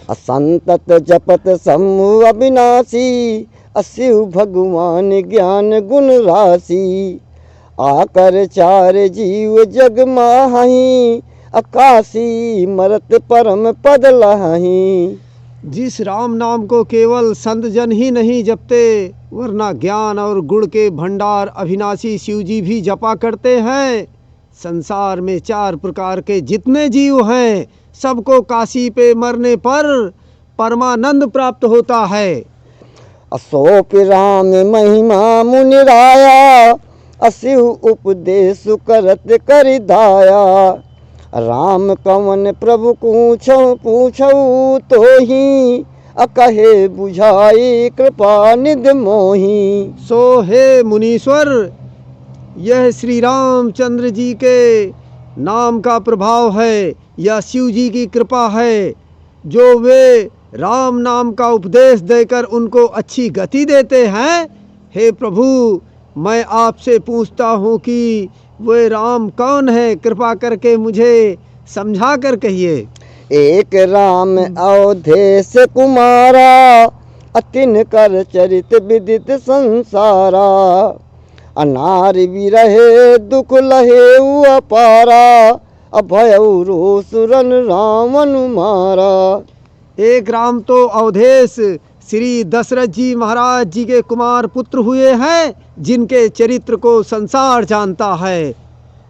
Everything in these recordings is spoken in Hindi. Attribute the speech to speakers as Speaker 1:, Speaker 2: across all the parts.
Speaker 1: असंतत जपत समूह अविनाशी, अशिव भगवान ज्ञान गुण राशि। आकर चार जीव जग माहि, अकाशी मरत परम पद लहि।
Speaker 2: जिस राम नाम को केवल संत जन ही नहीं जपते, वरना ज्ञान और गुण के भंडार अविनाशी शिव जी भी जपा करते हैं। संसार में चार प्रकार के जितने जीव हैं, सबको काशी पे मरने पर परमानंद प्राप्त होता है।
Speaker 1: असोप राम महिमा मुनिराया, अशिव उपदेश करत करि दाया। राम कवन प्रभु पूछौ तो ही, अकहे बुझाई कृपा निध मोही।
Speaker 2: सो हे मुनीश्वर, यह श्री रामचंद्र जी के नाम का प्रभाव है या शिव जी की कृपा है, जो वे राम नाम का उपदेश देकर उनको अच्छी गति देते हैं। हे प्रभु, मैं आपसे पूछता हूँ कि वे राम कौन है, कृपा करके मुझे समझा कर कहिए।
Speaker 1: एक राम अवधेश कुमारा, अतिन कर चरित विदित संसारा। अनार विरहे दुख लहे अपारा, अभयउ रोसुरन रावण मारा।
Speaker 2: एक राम तो अवधेश श्री दशरथ जी महाराज जी के कुमार पुत्र हुए हैं, जिनके चरित्र को संसार जानता है।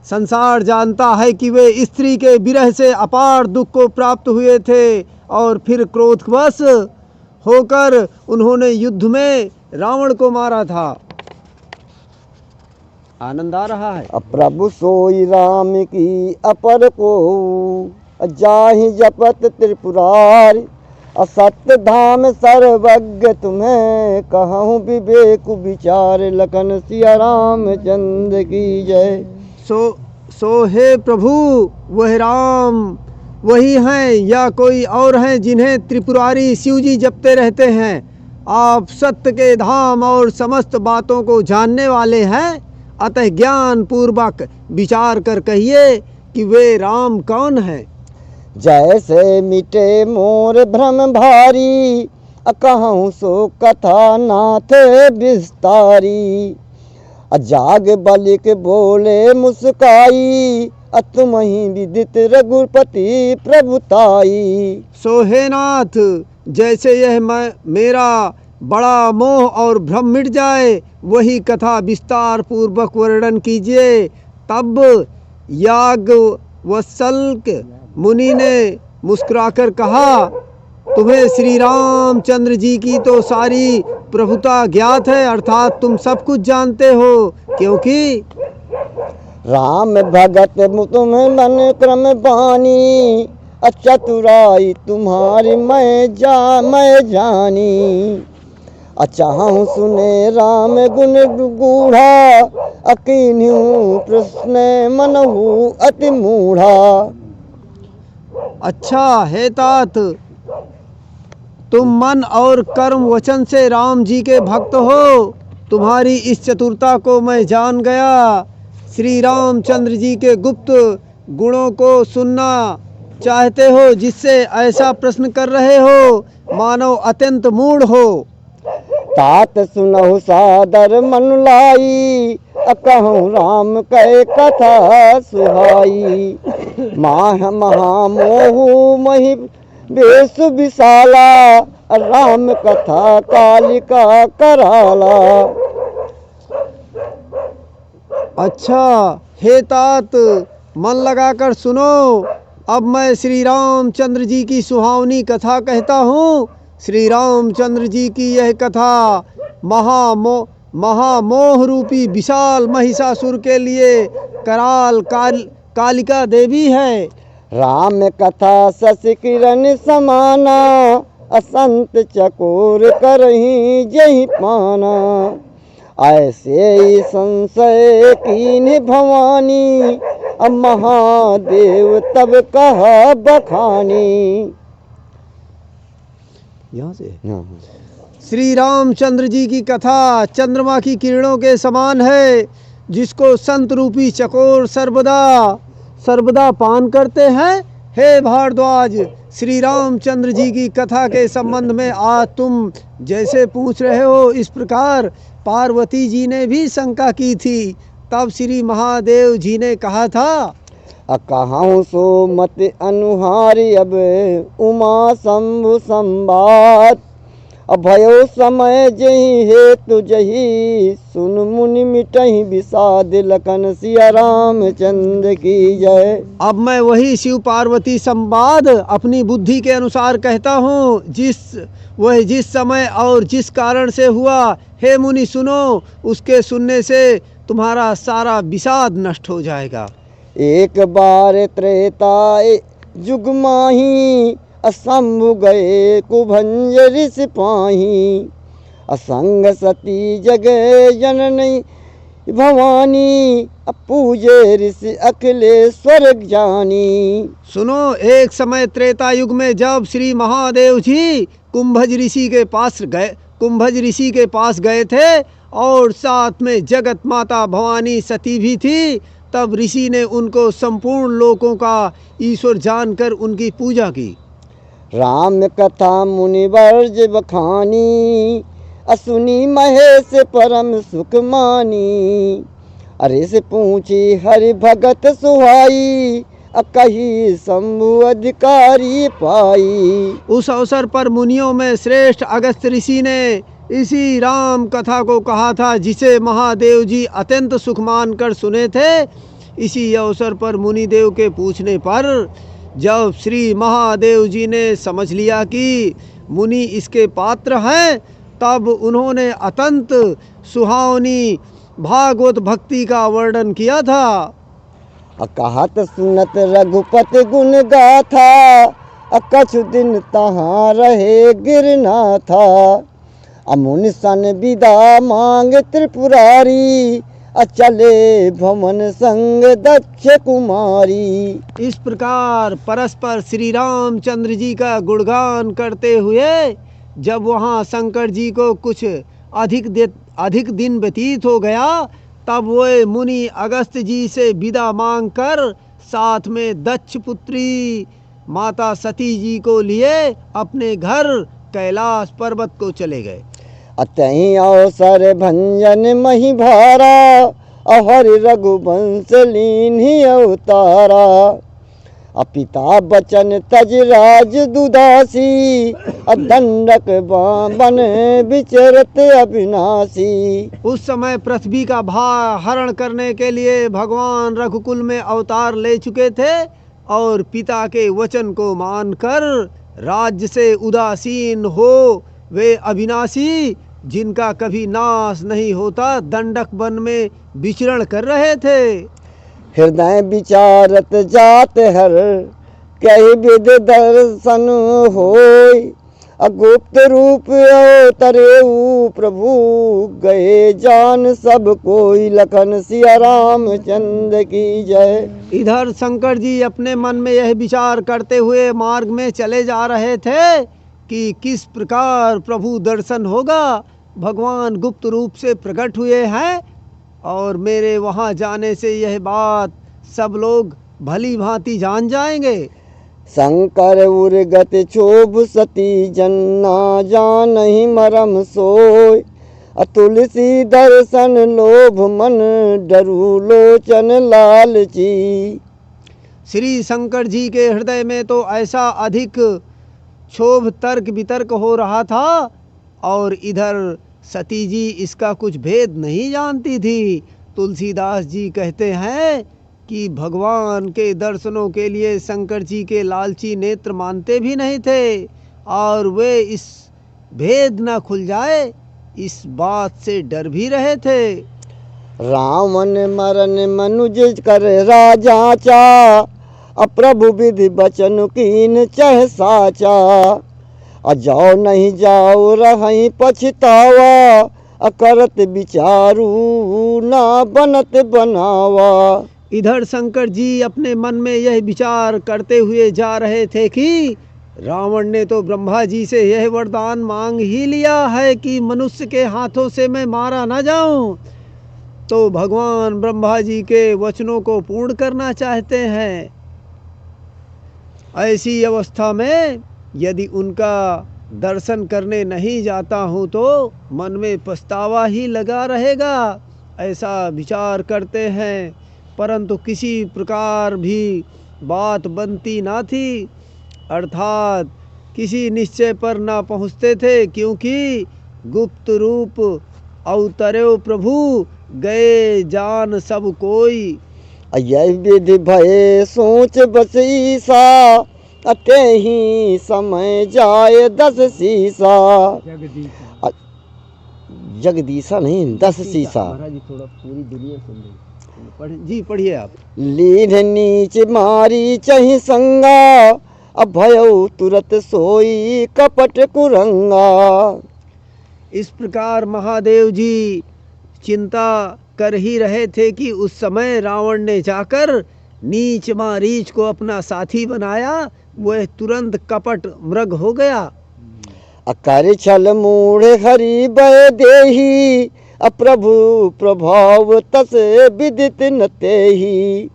Speaker 2: संसार जानता है कि वे स्त्री के विरह से अपार दुख को प्राप्त हुए थे और फिर क्रोधवश होकर उन्होंने युद्ध में रावण को मारा था। आनंद आ रहा है।
Speaker 1: प्रभु सोई राम की अपर को, जाहि जपत त्रिपुरारी। असत्य धाम सर्वज्ञ तुम्हें कहूँ विवेक विचार, लखन सिया रामचंद्र की जय।
Speaker 2: सो हे प्रभु, वह राम वही हैं या कोई और हैं जिन्हें त्रिपुरारी शिव जी जपते रहते हैं? आप सत्य के धाम और समस्त बातों को जानने वाले हैं, अतः ज्ञान पूर्वक विचार कर कहिए कि वे राम कौन हैं।
Speaker 1: जैसे मिटे मोर भ्रम भारी, कहूँ सो कथा नाथ विस्तारी। जाग बलिक बोले मुस्काई, तुमहि विदित रघुपति प्रभुताई।
Speaker 2: सो हे नाथ, जैसे यह मेरा बड़ा मोह और भ्रम मिट जाए, वही कथा विस्तार पूर्वक वर्णन कीजिए। तब याज्ञवल्क्य मुनि ने मुस्कुराकर कहा, तुम्हें श्री रामचंद्र जी की तो सारी प्रभुता ज्ञात है, अर्थात तुम सब कुछ जानते हो, क्योंकि
Speaker 1: राम भगत तुम्हें मन क्रम बानी, चतुराई तुम्हारी मैं जानी। चाहूँ सुने राम गुण गूढ़ा, अकीन्हू प्रश्न मनहु अति मूढ़ा।
Speaker 2: अच्छा हे तात, तुम मन और कर्म वचन से राम जी के भक्त हो, तुम्हारी इस चतुरता को मैं जान गया। श्री रामचंद्र जी के गुप्त गुणों को सुनना चाहते हो, जिससे ऐसा प्रश्न कर रहे हो मानो अत्यंत मूढ़ हो।
Speaker 1: तात सुनहु सादर मन लाई, कहूँ राम कै कथा सुहाई। माह महामोहु महि वेश विशाला, राम कथा कालिका कराला।
Speaker 2: अच्छा हे तात, मन लगाकर सुनो। अब मैं श्री रामचंद्र जी की सुहावनी कथा कहता हूँ। श्री रामचंद्र जी की यह कथा महामोह रूपी विशाल महिषासुर के लिए कराल कालिका देवी है।
Speaker 1: राम कथा शशि किरण समाना, असंत चकोर करही जही पाना। ऐसे ही संशय कीन्ह भवानी, अब महादेव तब कहा बखानी।
Speaker 2: यहाँ से श्री रामचंद्र जी की कथा चंद्रमा की किरणों के समान है, जिसको संत रूपी चकोर सर्वदा पान करते हैं। हे भारद्वाज, श्री रामचंद्र जी की कथा के संबंध में आज तुम जैसे पूछ रहे हो, इस प्रकार पार्वती जी ने भी शंका की थी। तब श्री महादेव जी ने कहा था,
Speaker 1: कहाऊँ सो मत अनुहारी अब उमा शंभु संवाद। अभयो समय जही हेतु जही सुन मुनि मिटही विषाद। लखन सिया रामचंद्र की जय।
Speaker 2: अब मैं वही शिव पार्वती संवाद अपनी बुद्धि के अनुसार कहता हूँ, जिस समय और जिस कारण से हुआ। हे मुनि सुनो, उसके सुनने से तुम्हारा सारा विषाद नष्ट हो जाएगा।
Speaker 1: एक बार त्रेता जुग माही असंभु गए कुभंजर सिपाही। असंग सती जगह जननी भवानी पूजे ऋषि अखिलेश्वर ज्ञानी।
Speaker 2: सुनो, एक समय त्रेता युग में जब श्री महादेव जी कुंभज ऋषि के पास गए थे और साथ में जगत माता भवानी सती भी थी, तब ऋषि ने उनको संपूर्ण लोकों का ईश्वर जानकर उनकी पूजा की।
Speaker 1: राम कथा मुनिवर्ज बखानी असुनी महेश परम सुख मानी। अरे से पूछी हरि भगत सुहाई कही शंभु अधिकारी पाई।
Speaker 2: उस अवसर पर मुनियों में श्रेष्ठ अगस्त ऋषि ने इसी राम कथा को कहा था, जिसे महादेव जी अत्यंत सुख मानकर सुने थे। इसी अवसर पर मुनिदेव के पूछने पर जब श्री महादेव जी ने समझ लिया कि मुनि इसके पात्र हैं, तब उन्होंने अत्यंत सुहावनी भागवत भक्ति का वर्णन किया था।
Speaker 1: कहत सुनत रघुपति गुण गाथा कछु दिन तहाँ रहे गिरना था। मुनि सन विदा मांग त्रिपुरारी चले भवन संग दक्ष कुमारी।
Speaker 2: इस प्रकार परस्पर श्री रामचंद्र जी का गुणगान करते हुए जब वहाँ शंकर जी को कुछ अधिक दिन व्यतीत हो गया, तब वो मुनि अगस्त जी से विदा मांगकर साथ में दक्ष पुत्री माता सती जी को लिए अपने घर कैलाश पर्वत को चले गए।
Speaker 1: अतहि अवसर भंजन मही भारा हरि रघुवंश लीन्ही अवतारा। पिता बचन तज राज दुदासी दंडक बन विचरत अविनाशी।
Speaker 2: उस समय पृथ्वी का भार हरण करने के लिए भगवान रघुकुल में अवतार ले चुके थे और पिता के वचन को मानकर राज्य से उदासीन हो वे अविनाशी, जिनका कभी नाश नहीं होता, दंडक वन में विचरण कर रहे थे।
Speaker 1: हृदय विचारत जात हर कई विध दर्शन होय। गुप्त रूप अवतरेऊ प्रभु गए जान सब कोई। लखन सिया रामचंद्र की जय।
Speaker 2: इधर शंकर जी अपने मन में यह विचार करते हुए मार्ग में चले जा रहे थे कि किस प्रकार प्रभु दर्शन होगा। भगवान गुप्त रूप से प्रकट हुए हैं और मेरे वहाँ जाने से यह बात सब लोग भली भांति जान जाएंगे।
Speaker 1: शंकर उर्गत क्षोभ सती जन्ना जानहि मरम सोय। तुलसी दर्शन लोभ मन डरू लोचन लालची। श्री
Speaker 2: शंकर जी के हृदय में तो ऐसा अधिक क्षोभ तर्क वितर्क हो रहा था और इधर सती जी इसका कुछ भेद नहीं जानती थी। तुलसीदास जी कहते हैं कि भगवान के दर्शनों के लिए शंकर जी के लालची नेत्र मानते भी नहीं थे और वे इस भेद न खुल जाए इस बात से डर भी रहे थे।
Speaker 1: रावण मरण मनुज कर राजा चा अप्रभु विधि बचन कीन चह साचा। जाओ नहीं जाओ रही पछतावा करत विचारू ना बनत बनावा।
Speaker 2: इधर शंकर जी अपने मन में यह विचार करते हुए जा रहे थे कि रावण ने तो ब्रह्मा जी से यह वरदान मांग ही लिया है कि मनुष्य के हाथों से मैं मारा ना जाऊं, तो भगवान ब्रह्मा जी के वचनों को पूर्ण करना चाहते हैं। ऐसी अवस्था में यदि उनका दर्शन करने नहीं जाता हूँ तो मन में पछतावा ही लगा रहेगा, ऐसा विचार करते हैं। परंतु किसी प्रकार भी बात बनती ना थी, अर्थात किसी निश्चय पर ना पहुँचते थे, क्योंकि गुप्त रूप अवतरे प्रभु, गए जान सब कोई।
Speaker 1: यह विधि भय सोच बस ईसा, अते ही समय जाए 10 सीसा। जगदीशा नहीं 10 सीसा।
Speaker 2: महाराज जी थोड़ा पूरी दुनिया सुन रही जी, पढ़िए आप।
Speaker 1: लीन नीच मारी चहि संगा, अब भयो तुरत सोई कपट कुरंगा।
Speaker 2: इस प्रकार महादेव जी चिंता कर ही रहे थे कि उस समय रावण ने जाकर नीच मारीच को अपना साथी बनाया, वह तुरंत कपट मृग हो गया।
Speaker 1: अकर छल मूढ़ हरि बय देही, अप्रभु प्रभाव तस विदित न तेहि।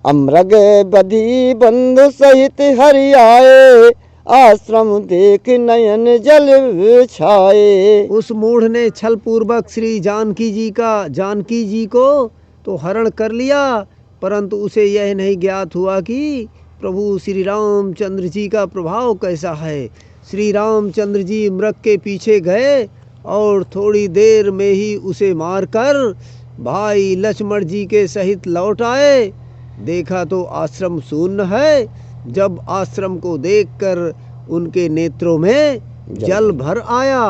Speaker 1: अमृग बधी बंधु सहित हरि आए, आश्रम देख नयन जल छाए।
Speaker 2: उस मूढ़ ने छल पूर्वक श्री जानकी जी को तो हरण कर लिया, परंतु उसे यह नहीं ज्ञात हुआ कि प्रभु श्री रामचंद्र जी का प्रभाव कैसा है। श्री रामचंद्र जी मृग के पीछे गए और थोड़ी देर में ही उसे मारकर भाई लक्ष्मण जी के सहित लौट आए। देखा तो आश्रम शून्य है। जब आश्रम को देखकर उनके नेत्रों में जल भर आया।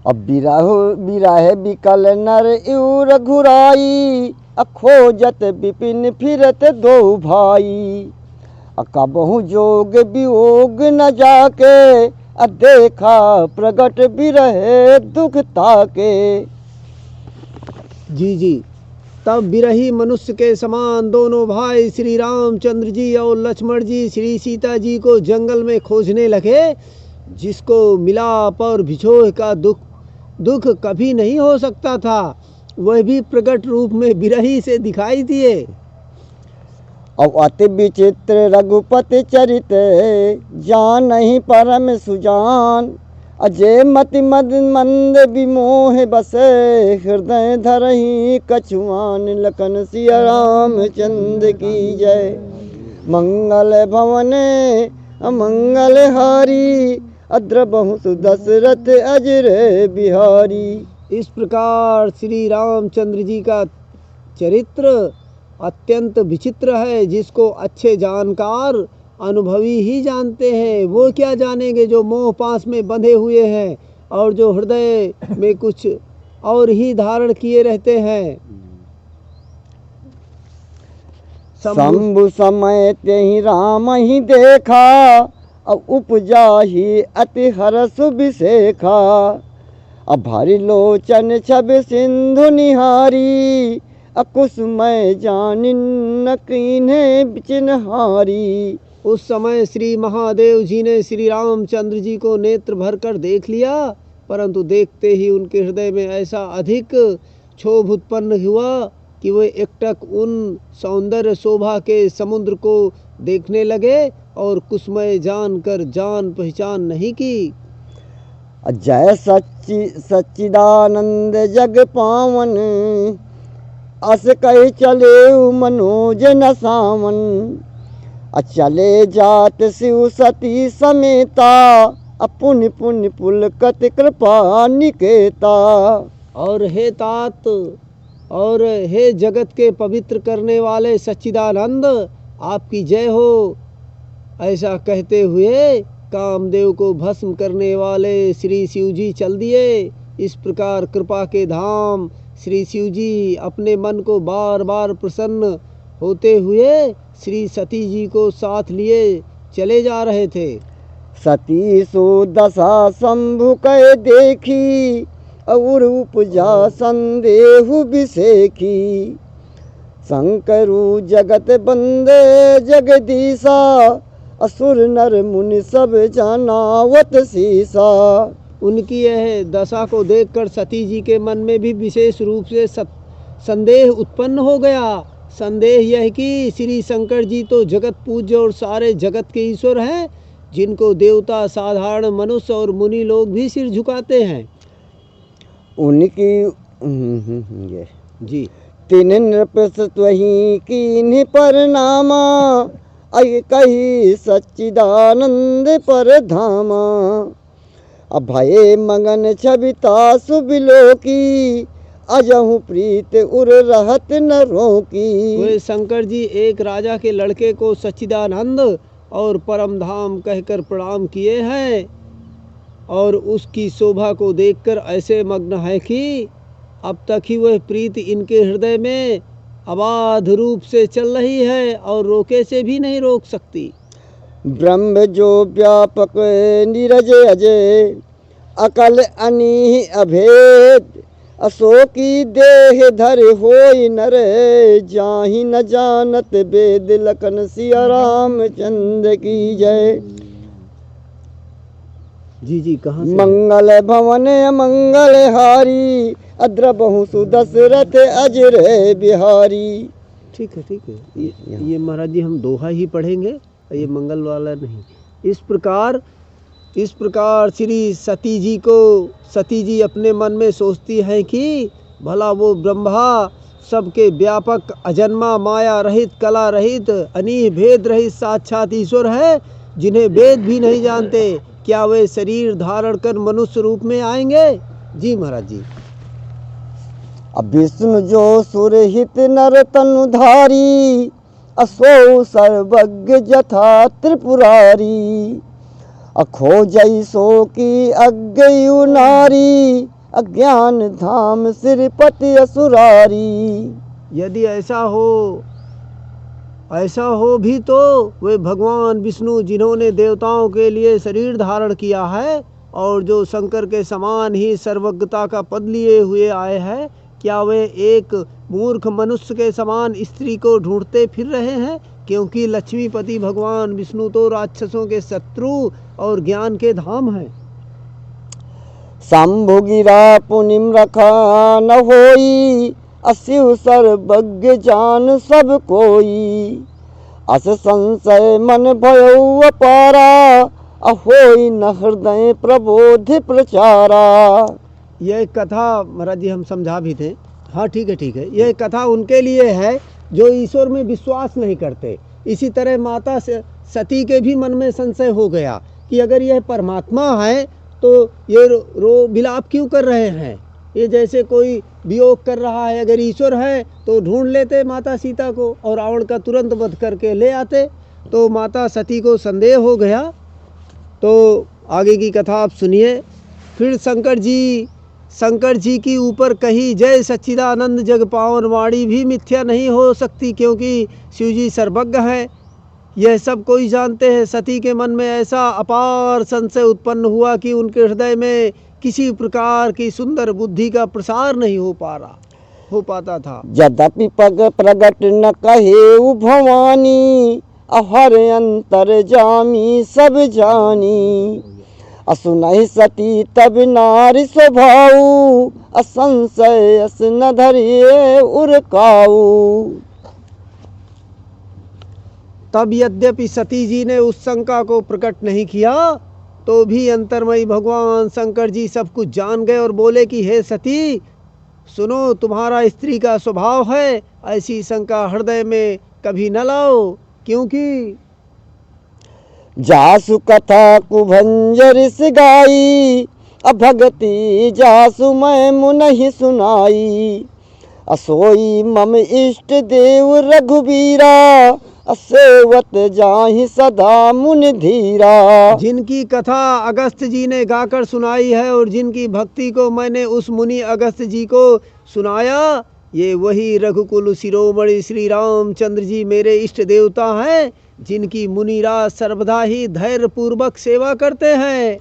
Speaker 1: अब बिराहे बिकल नर इउ रघुराई, खोजत विपिन फिरत दो भाई। कबहु जोग वियोग न जाके, देखा प्रगट बिरहे दुख ताके।
Speaker 2: जी तब बिरही मनुष्य के समान दोनों भाई श्री रामचंद्र जी और लक्ष्मण जी श्री सीता जी को जंगल में खोजने लगे। जिसको मिलाप और बिछोह का दुख कभी नहीं हो सकता था, वह भी प्रकट रूप में बिरही से दिखाई दिए।
Speaker 1: अब अति विचित्र रघुपति चरित, जान नहीं परम सुजान। अजय मति मद मंद विमोह बसे, हृदय धरहि कछुआन। लखन सिया रामचंद्र की जय। मंगल भवन अमंगल हारी, अद्रबहु सुदशरथ अजर बिहारी।
Speaker 2: इस प्रकार श्री रामचंद्र जी का चरित्र अत्यंत विचित्र है, जिसको अच्छे जानकार अनुभवी ही जानते हैं। वो क्या जानेंगे जो मोह पास में बंधे हुए हैं और जो हृदय में कुछ और ही धारण किए रहते हैं।
Speaker 1: शंभु समय तेहि राम ही देखा, अब उपजा ही अति हरस विशेखा। अब भारी लोचन छब सिंधु निहारी, कुसुमय जानिन न कीन्हे चिन्हारी।
Speaker 2: उस समय श्री महादेव जी ने श्री रामचंद्र जी को नेत्र भर कर देख लिया, परंतु देखते ही उनके हृदय में ऐसा अधिक क्षोभ उत्पन्न हुआ कि वे एकटक उन सौंदर्य शोभा के समुद्र को देखने लगे और कुसुमय जानकर जान पहचान नहीं की।
Speaker 1: जय सच्चिदानंद जग पावन, अस कही चले मनोज न सावन। चले जात शिव सती समेता, पुण्य पुण्य पुलकत कृपा निकेता।
Speaker 2: और हे तात और हे जगत के पवित्र करने वाले सच्चिदानंद, आपकी जय हो। ऐसा कहते हुए कामदेव को भस्म करने वाले श्री शिव जी चल दिए। इस प्रकार कृपा के धाम श्री शिव जी अपने मन को बार बार प्रसन्न होते हुए श्री सती जी को साथ लिए चले जा रहे थे।
Speaker 1: सती सो दशा शंभु कह देखी, और उपजा संदेहु विसेखी। शंकरु जगत बंदे जगदीशा, असुर नर मुनि सब जानावत सीसा।
Speaker 2: उनकी यह दशा को देखकर सती जी के मन में भी विशेष रूप से संदेह उत्पन्न हो गया। संदेह यह कि श्री शंकर जी तो जगत पूज्य और सारे जगत के ईश्वर हैं, जिनको देवता, साधारण मनुष्य और मुनि लोग भी सिर झुकाते हैं।
Speaker 1: उनकी ये
Speaker 2: जी
Speaker 1: तीन नृपसत वही कीन्ह परनामा, अय कही सच्चिदानंद पर धामा। अभय मगन छबिता सुबिलो की, अजहु प्रीत उर रहत नरों की।
Speaker 2: वे शंकर जी एक राजा के लड़के को सच्चिदानंद और परम धाम कहकर प्रणाम किए हैं, और उसकी शोभा को देखकर ऐसे मग्न है कि अब तक ही वह प्रीत इनके हृदय में अबाध रूप से चल रही है और रोके से भी नहीं रोक सकती।
Speaker 1: ब्रह्म जो व्यापक नीरज अजय, अकल अनी अभेद, अशोकी देह धर होई नर, जाहि न जानत वेद लखन सिया रामचंद्र की जय।
Speaker 2: जी कहाँ से?
Speaker 1: मंगल भवन मंगल हारी, अद्रबहु सुदशरथ अजर बिहारी।
Speaker 2: ठीक है ये महाराज जी हम दोहा ही पढ़ेंगे, ये मंगल वाला नहीं। इस प्रकार श्री सती जी अपने मन में सोचती हैं कि भला वो ब्रह्मा सबके व्यापक अजन्मा माया रहित कला रहित अनीह भेद रहित साक्षात ईश्वर है, जिन्हें वेद भी नहीं जानते, क्या वे शरीर धारण कर मनुष्य रूप में आएंगे? जी महाराज जी।
Speaker 1: अब विष्णु जो सुरहित नर तनुधारी, असो सर्वज्ञ जथा त्रिपुरारी। अखो जैसो की अज्ञयु नारी, अज्ञान धाम सिरपति असुरारी।
Speaker 2: यदि ऐसा हो भी तो वे भगवान विष्णु, जिन्होंने देवताओं के लिए शरीर धारण किया है और जो शंकर के समान ही सर्वज्ञता का पद लिए हुए आए हैं, क्या वे एक मूर्ख मनुष्य के समान स्त्री को ढूंढते फिर रहे हैं? क्योंकि लक्ष्मीपति भगवान विष्णु तो राक्षसों के शत्रु और ज्ञान के धाम हैं।
Speaker 1: शंभु गिरा पुनिम रखा न होई, असिव सर्वज्ञ जान सब कोई। अस संशय मन भयउ अपारा, अहोई न हृदय प्रबोध प्रचारा।
Speaker 2: यह कथा महाराज जी हम समझा भी थे। हाँ ठीक है। यह कथा उनके लिए है जो ईश्वर में विश्वास नहीं करते। इसी तरह माता सती के भी मन में संशय हो गया कि अगर यह परमात्मा है तो ये रो विलाप क्यों कर रहे हैं? ये जैसे कोई वियोग कर रहा है। अगर ईश्वर है तो ढूंढ लेते माता सीता को और रावण का तुरंत वध करके ले आते। तो माता सती को संदेह हो गया। तो आगे की कथा आप सुनिए। फिर शंकर जी की ऊपर कही जय सच्चिदानंद जग पावन वाणी भी मिथ्या नहीं हो सकती, क्योंकि शिव जी सर्वज्ञ है, यह सब कोई जानते हैं। सती के मन में ऐसा अपार संशय उत्पन्न हुआ कि उनके हृदय में किसी प्रकार की सुंदर बुद्धि का प्रसार नहीं हो पाता था।
Speaker 1: यद्यपि पग प्रगट न कहे भवानी, अहर अंतर जामी सब जानी। असुनहि सती तब नारी स्वभाऊ, असंशय अस न धरिए उरकाऊ।
Speaker 2: तब यद्यपि सती जी ने उस शंका को प्रकट नहीं किया, तो भी अंतर्मयी भगवान शंकर जी सब कुछ जान गए और बोले कि हे सती सुनो, तुम्हारा स्त्री का स्वभाव है, ऐसी शंका हृदय में कभी न लाओ, क्योंकि
Speaker 1: जासु कथा कुभंजर से गाई, अभगति जासु मैं मुनहि सुनाई। असोई मम इष्ट देव रघुबीरा, असेवत जाहि सदा मुनि धीरा।
Speaker 2: जिनकी कथा अगस्त जी ने गाकर सुनाई है और जिनकी भक्ति को मैंने उस मुनि अगस्त जी को सुनाया, ये वही रघुकुल शिरोमणि श्री रामचंद्र जी मेरे इष्ट देवता हैं, जिनकी मुनिराज सर्वदा ही धैर्य पूर्वक सेवा करते हैं।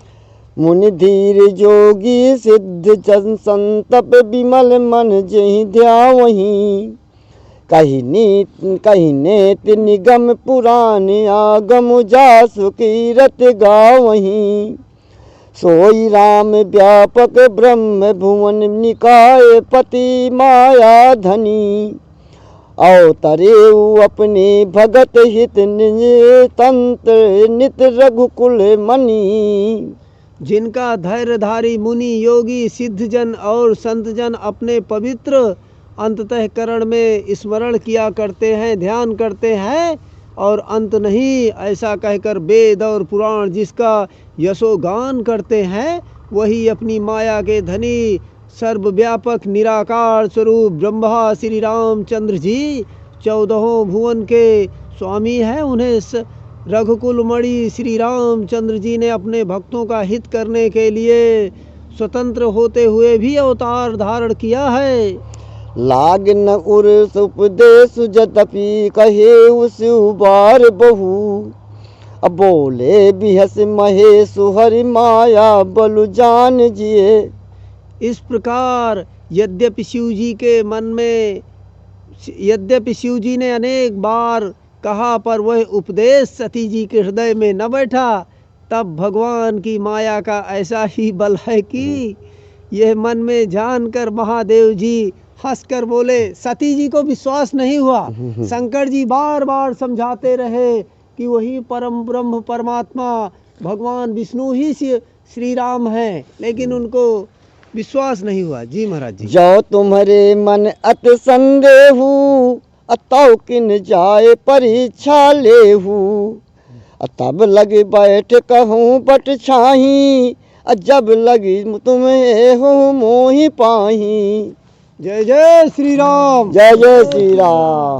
Speaker 1: मुनि धीर जोगी सिद्ध जन संतप विमल मन जेहि ध्यावहीं। कही नेत निगम पुराण आगम जासु कीरत गावहीं। सोई राम व्यापक ब्रह्म भुवन निकाय पति माया धनी। अवतरेऊ अपने भगत हित निज तंत्र नित रघुकुल मणि।
Speaker 2: जिनका धैर्यधारी मुनि योगी सिद्धजन और संतजन अपने पवित्र अंतःकरण में स्मरण किया करते हैं, ध्यान करते हैं और अंत नहीं, ऐसा कहकर वेद और पुराण जिसका यशोगान करते हैं, वही अपनी माया के धनी सर्वव्यापक निराकार स्वरूप ब्रह्मा श्री रामचंद्र जी 14 भुवन के स्वामी हैं। उन्हें रघुकुल मणि श्री रामचंद्र जी ने अपने भक्तों का हित करने के लिए स्वतंत्र होते हुए भी अवतार धारण किया है।
Speaker 1: लाग न उर्स उपदेश जतपि कहे उस बार बहु। अब बोले बिहस महेश हरि माया बलु जान जिए।
Speaker 2: इस प्रकार यद्यपि शिव जी के मन में, यद्यपि शिव जी ने अनेक बार कहा पर वह उपदेश सती जी के हृदय में न बैठा, तब भगवान की माया का ऐसा ही बल है कि यह मन में जानकर महादेव जी हंसकर बोले। सती जी को विश्वास नहीं हुआ। शंकर जी बार बार समझाते रहे कि वही परम ब्रह्म परमात्मा भगवान विष्णु ही श्री राम हैं, लेकिन उनको विश्वास नहीं हुआ। जी महाराज जी।
Speaker 1: जो तुम्हारे मन अत संदेहु अतौ किन जाए परीक्षा लेहू। तब लग बैठ कहूँ बट छाही जब लगी तुम्हें हो मोहि पाही।
Speaker 2: जय जय श्री राम।
Speaker 1: जय जय श्री राम।